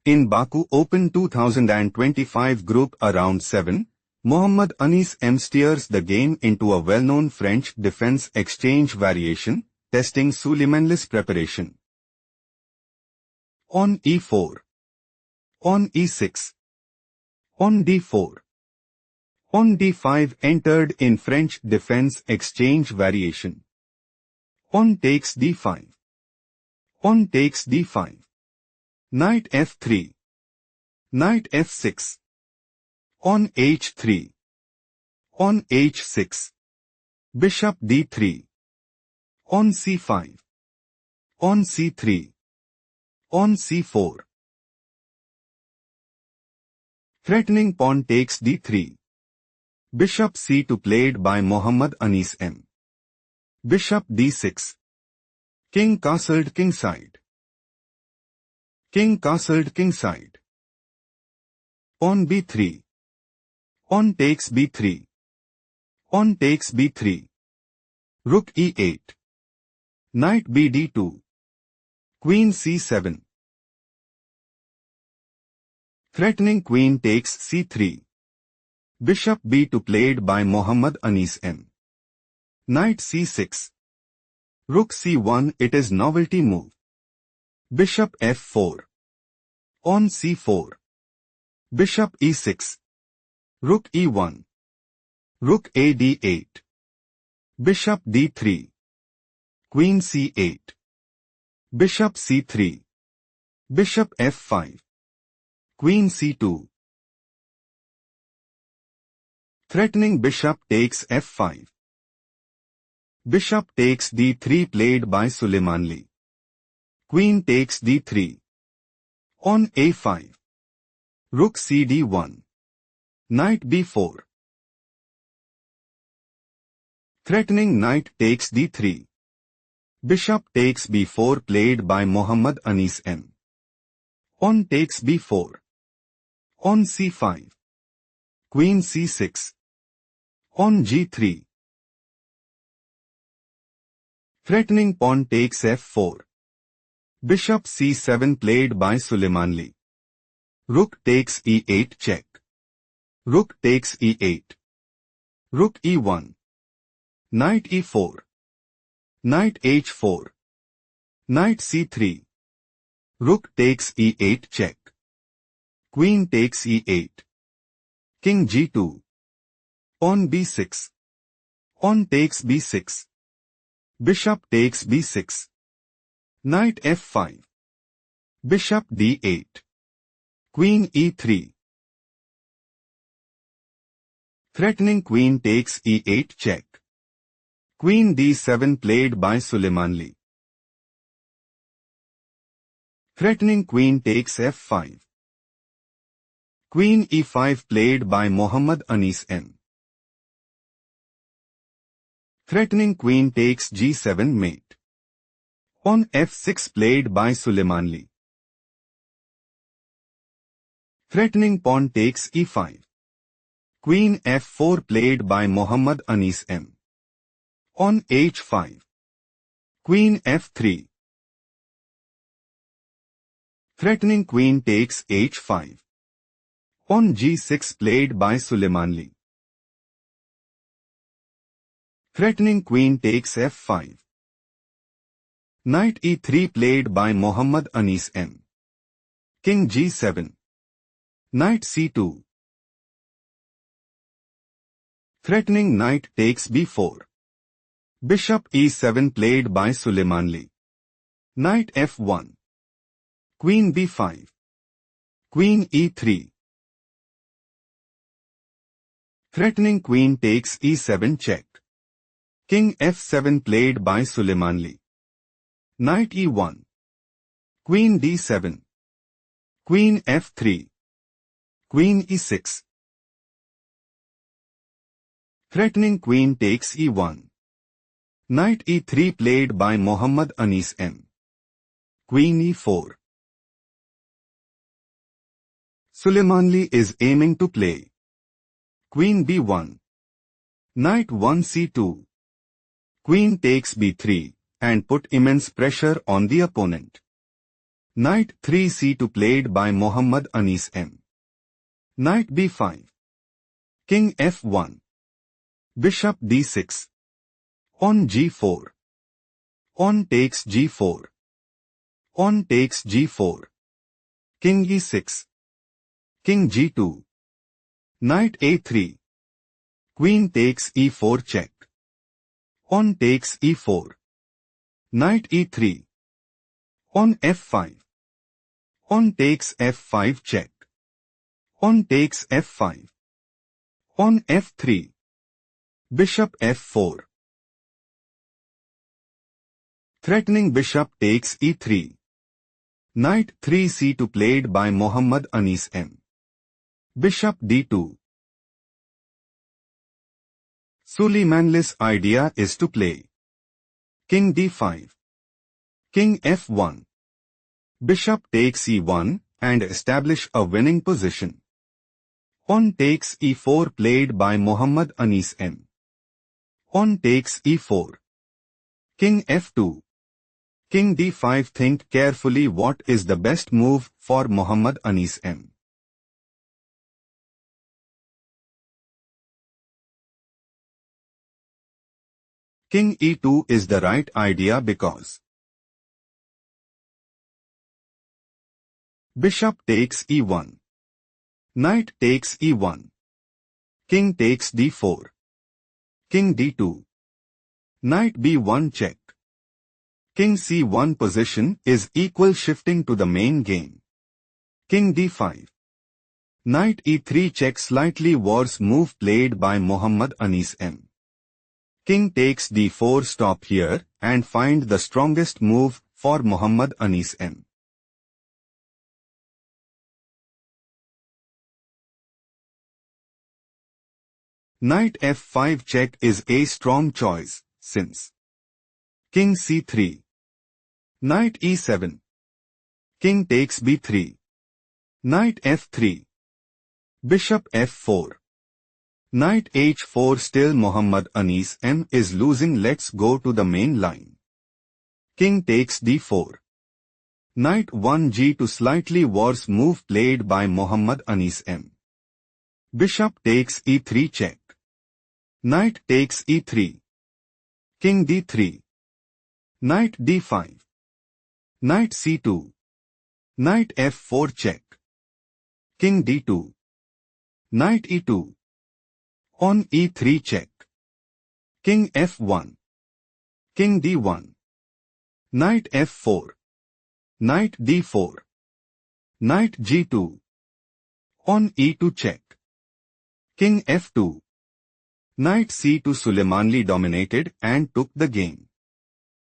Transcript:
In Baku Open 2025 Group Around 7, Mohamed Anis M steers the game into a well-known French defense exchange variation, testing Suleymanli's preparation. On e4. On e6. On d4. On d5 entered in French defense exchange variation. On takes d5. On takes d5. Knight f3. Knight f6. On h3. On h6. Bishop d3. On c5. On c3. On c4. Threatening pawn takes d3. Bishop c2 played by Mohamed Anis M. Bishop d6. King castled kingside. King castled kingside. On b3. On takes b3. On takes b3. Rook e8. Knight bd2. Queen c7. Threatening queen takes c3. Bishop b2 played by Mohamed Anis M. Knight c6. Rook c1. It is novelty move. Bishop f4. On c4. Bishop e6. Rook e1. Rook a d8. Bishop d3. Queen c8. Bishop c3. Bishop f5. Queen c2. Threatening bishop takes f5. Bishop takes d3 played by Suleymanli. Queen takes d3. On a5. Rook cd1. Knight b4. Threatening knight takes d3. Bishop takes b4 played by Mohamed Anis M. On takes b4. On c5. Queen c6. On g3. Threatening pawn takes f4. Bishop c7 played by Suleymanli. Rook takes e8 check. Rook takes e8. Rook e1. Knight e4. Knight h4. Knight c3. Rook takes e8 check. Queen takes e8. King g2. On b6. On takes b6. Bishop takes b6. Knight f5. Bishop d8. Queen e3. Threatening queen takes e8 check. Queen d7 played by Suleymanli. Threatening queen takes f5. Queen e5 played by Mohamed Anis M. Threatening queen takes g7 mate. On f6 played by Suleymanli. Threatening pawn takes e5. Queen f4 played by Mohamed Anis M. On h5. Queen f3. Threatening queen takes h5. On g6 played by Suleymanli. Threatening queen takes f5. Knight e3 played by Mohamed Anis M. King g7. Knight c2. Threatening knight takes b4. Bishop e7 played by Suleymanli. Knight f1. Queen b5. Queen e3. Threatening queen takes e7 check. King f7 played by Suleymanli. Knight e1. Queen d7. Queen f3. Queen e6. Threatening queen takes e1. Knight e3 played by Mohamed Anis M. Queen e4. Suleymanli is aiming to play Queen b1. Knight 1 c2. Queen takes b3 and put immense pressure on the opponent. Knight 3c2 played by Mohamed Anis M. Knight b5. King f1. Bishop d6. Pawn g4. Pawn takes g4. Pawn takes g4. King e6. King g2. Knight a3. Queen takes e4 check. Pawn takes e4. Knight e3. Pawn f5. Pawn takes f5 check. Pawn takes f5. Pawn f3. Bishop f4. Threatening bishop takes e3. Knight 3c2 played by Mohamed Anis M. Bishop d2. Suleymanli's idea is to play King d5. King f1. Bishop takes e1 and establish a winning position. Pawn takes e4 played by Mohamed Anis M. Pawn takes e4. King f2. King d5. Think carefully what is the best move for Mohamed Anis M. King e2 is the right idea because bishop takes e1. Knight takes e1. King takes d4. King d2. Knight b1 check. King c1 position is equal shifting to the main game. King d5. Knight e3 check. Slightly worse move played by Mohamed Anis M. King takes d4. Stop here and find the strongest move for Mohamed Anis M. Knight f5 check is a strong choice, since King c3. Knight e7. King takes b3. Knight f3. Bishop f4. Knight h4. Still Mohamed Anis M is losing. Let's go to the main line. King takes d4. Knight 1g2. Slightly worse move played by Mohamed Anis M. Bishop takes e3 check. Knight takes e3. King d3. Knight d5. Knight c2. Knight f4 check. King d2. Knight e2. Pawn e3 check. King f1. King d1. Knight f4. Knight d4. Knight g2. Pawn e2 check. King f2. Knight c2. Suleymanli dominated and took the game.